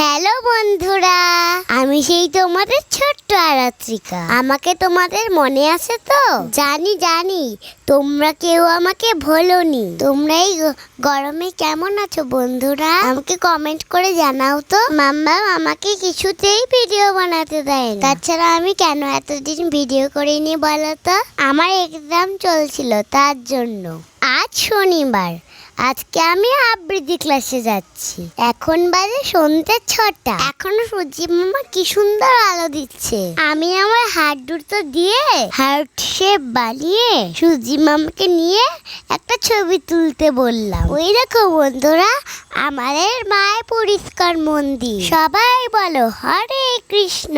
Hello বন্ধুরা, আমি সেই তোমাদের ছোট্ট আরাত্রিকা। আমাকে তোমাদের মনে আছে তো? জানি তোমরা কেউ আমাকে ভোলোনি। তোমরা এই গরমে কেমন আছো বন্ধুরা? আমাকে কমেন্ট করে জানাও তো। মাম্মা আমাকে কিছুতেই ভিডিও বানাতে দেয় না। তাছাড়া আমি কেন এতদিন ভিডিও করিনি বলো তো? আমার এক্সাম চলছিল তার জন্য। আজ শনিবার, আজকে আমি আবৃত্তি ক্লাসে যাচ্ছি। এখন বাজে সন্ধ্যে 6টা। এখনো সূর্যি মামা কি সুন্দর আলো দিচ্ছে। আমি আমার হাত দুটো দিয়ে হার্ট শেপ বানিয়ে সূর্যি মামাকে নিয়ে একটা ছবি তুলতে বললাম। ওই দেখো বন্ধুরা, আমাদের মায়ের পরিষ্কার মন্দির। সবাই বলো হরে কৃষ্ণ।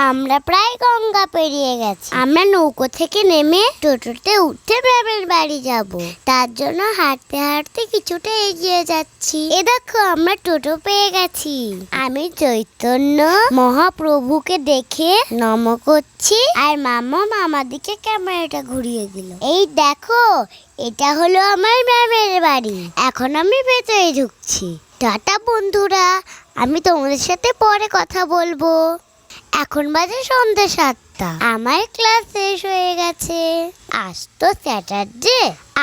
আমরা প্রায় গঙ্গা পেরিয়ে গেছি। আমরা নৌকো থেকে নেমে টোটোতে উঠে ম্যামের বাড়ি যাব। তার জন্য হাঁটতে হাঁটতে কিছুটা এগিয়ে যাচ্ছি। এ দেখো আমরা টোটো পেয়ে গেছি। আমি চৈতন্য মহাপ্রভুকে দেখে নম করছি, আর মামা মামার দিকে ক্যামেরাটা ঘুরিয়ে দিল। এই দেখো, এটা হলো আমার ম্যামের বাড়ি। এখন আমি ভেতরে ঢুকছি। টাটা বন্ধুরা, আমি তোমাদের সাথে পরে কথা বলবো। এখন বাজে সন্ধ্যে 7টা। আমার ক্লাস শেষ হয়ে গেছে। আজ তো স্যাটারডে,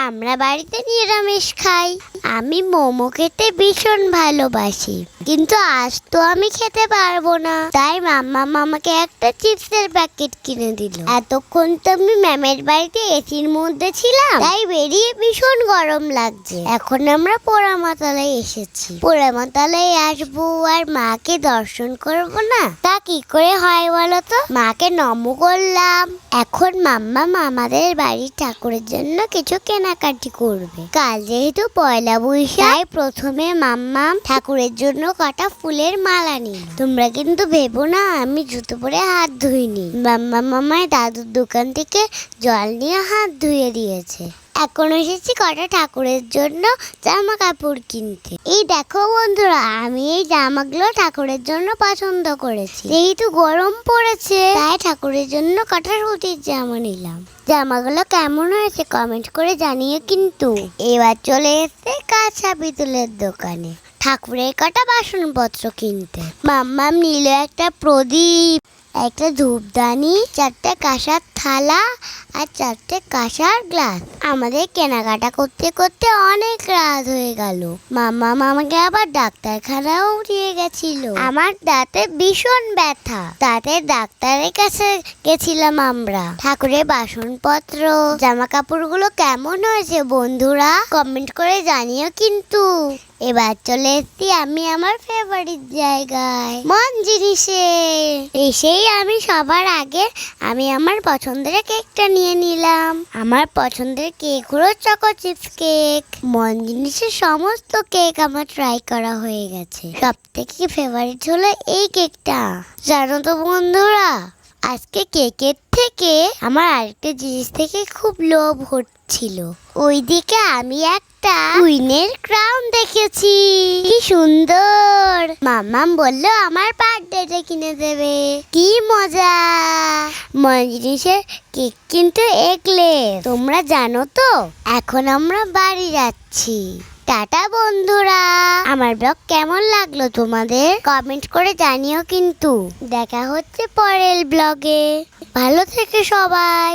আমরা বাড়িতে নিরামিষ খাই। আমি মোমো খেতে ভীষণ ভালোবাসি, কিন্তু আজ তো আমি খেতে পারবো না। তাই মাম্মা মামাকে একটা চিপসের প্যাকেট কিনে দিল। এতক্ষণ তো আমি ম্যামের বাড়িতে এসির মধ্যে ছিলাম, তাই বেরিয়ে ভীষণ গরম লাগছে। এখন আমরা পোড়ামাতলায় এসেছি। পোড়ামাতলায় আসবো আর মাকে দর্শন করবো না, তা কি করে হয় বলো তো? মাকে নম করলাম। এখন মাম্মা মামাদের বাড়ির ঠাকুরের জন্য কিছু কেনাকাটি করবে। কাল যেহেতু পয়লা বৈশাখ, প্রথমে মাম্মা ঠাকুরের জন্য কটা ফুলের মালা নিল। তোমরা কিন্তু ভেবো না আমি জুতো পরে হাত ধুইনি। মাম্মা মামায় দাদুর দোকান থেকে জল নিয়ে হাত ধুয়ে দিয়েছে। এখন এসেছি কটা ঠাকুরের জন্য জামা কাপড় কিনতে। এই দেখো বন্ধুরা, আমি এই জামাগুলো ঠাকুরের জন্য পছন্দ করেছি। যেহেতু গরম পড়েছে, তাই ঠাকুরের জন্য কটা সুতির জামা নিলাম। জামাগুলো কেমন হয়েছে কমেন্ট করে জানিয়ে কিন্তু। এবার চলে এসেছে কাঁচা পিতলের দোকানে ঠাকুরের কটা বাসনপত্র কিনতে। মাম্মাম নিল একটা প্রদীপ, একটা ধূপদানি, 4টে কাঁসার থালা আর 4টে কাঁসার গ্লাস। আমাদের কেনাকাটা করতে করতে অনেক রাত হয়ে গেল। মাম্মা মামাকে আবার ডাক্তারখানাও নিয়ে গেছিল। আমার দাঁতে ভীষণ ব্যথা, দাঁতের ডাক্তারের কাছে গেছিলাম আমরা। ঠাকুরের বাসনপত্র জামা কাপড়গুলো কেমন হয়েছে বন্ধুরা কমেন্ট করে জানিও কিন্তু। এবার চলে এসেছি আমি আমার ফেভারিট জায়গায়, মন জিনিসে। এসেই আমি সবার আগে আমি আমার পছন্দের কেকটা নিয়ে নিলাম। আমার পছন্দের কেক হলো চকো চিপস কেক। মন জিনিসের সমস্ত কেক আমার ট্রাই করা হয়ে গেছে। সব থেকে ফেভারিট হলো এই কেকটা। জানো তো বন্ধুরা, আজকে কেকের থেকে আমার আরেকটা জিনিস থেকে খুব লোভ হচ্ছিল। ওইদিকে আমি একটা কুইনের ক্রাউন দেখেছি, কি সুন্দর। মাম্মাম বললো আমার বার্থডেতে কিনে দেবে। কি মজা! মন জিনিসের কেক কিন্তু এগলেস, তোমরা জানো তো। এখন আমরা বাড়ি যাচ্ছি। টাটা বন্ধুরা, আমার ব্লগ কেমন লাগলো তোমাদের কমেন্ট করে জানিও কিন্তু। দেখা হচ্ছে পরের ব্লগে। ভালো থেকে সবাই।